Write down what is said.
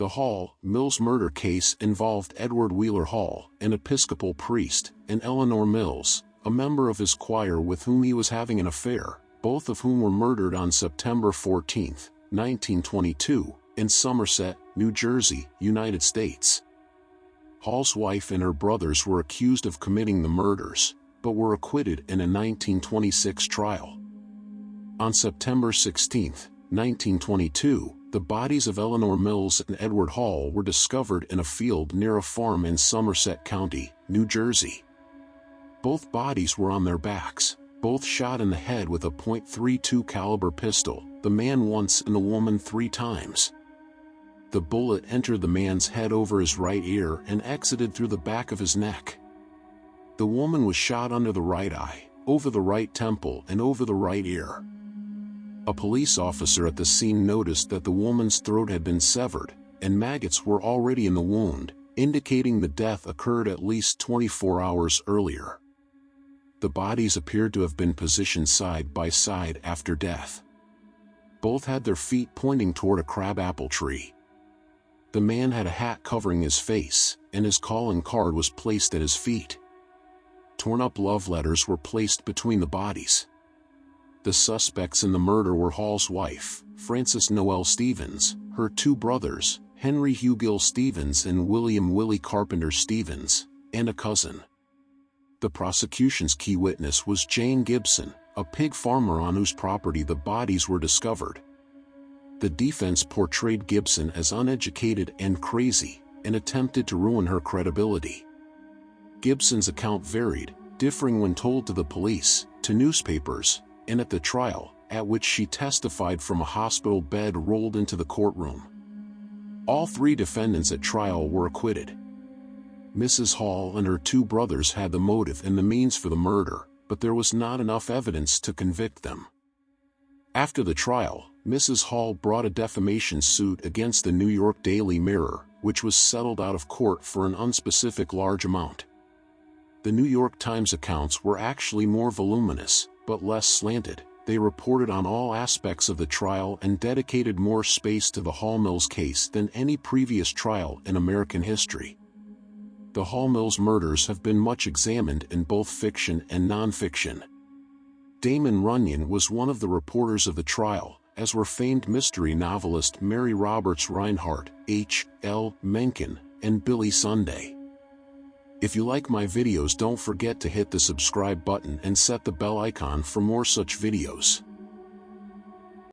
The Hall Mills murder case involved Edward Wheeler Hall, an Episcopal priest, and Eleanor Mills, a member of his choir with whom he was having an affair, both of whom were murdered on September 14, 1922, in Somerset, New Jersey, United States. Hall's wife and her brothers were accused of committing the murders, but were acquitted in a 1926 trial. On September 16, 1922, the bodies of Eleanor Mills and Edward Hall were discovered in a field near a farm in Somerset County, New Jersey. Both bodies were on their backs, both shot in the head with a .32 caliber pistol, the man once and the woman 3 times. The bullet entered the man's head over his right ear and exited through the back of his neck. The woman was shot under the right eye, over the right temple and over the right ear. A police officer at the scene noticed that the woman's throat had been severed, and maggots were already in the wound, indicating the death occurred at least 24 hours earlier. The bodies appeared to have been positioned side by side after death. Both had their feet pointing toward a crabapple tree. The man had a hat covering his face, and his calling card was placed at his feet. Torn-up love letters were placed between the bodies. The suspects in the murder were Hall's wife, Frances Noel Stevens, her 2 brothers, Henry Hugill Stevens and William Willie Carpenter Stevens, and a cousin. The prosecution's key witness was Jane Gibson, a pig farmer on whose property the bodies were discovered. The defense portrayed Gibson as uneducated and crazy, and attempted to ruin her credibility. Gibson's account varied, differing when told to the police, to newspapers, and at the trial, at which she testified from a hospital bed rolled into the courtroom. All 3 defendants at trial were acquitted. Mrs. Hall and her 2 brothers had the motive and the means for the murder, but there was not enough evidence to convict them. After the trial, Mrs. Hall brought a defamation suit against the New York Daily Mirror, which was settled out of court for an unspecific large amount. The New York Times accounts were actually more voluminous, but less slanted. They reported on all aspects of the trial and dedicated more space to the Hall Mills case than any previous trial in American history. The Hall Mills murders have been much examined in both fiction and nonfiction. Damon Runyon was one of the reporters of the trial, as were famed mystery novelist Mary Roberts Reinhardt, H. L. Mencken, and Billy Sunday. If you like my videos, don't forget to hit the subscribe button and set the bell icon for more such videos.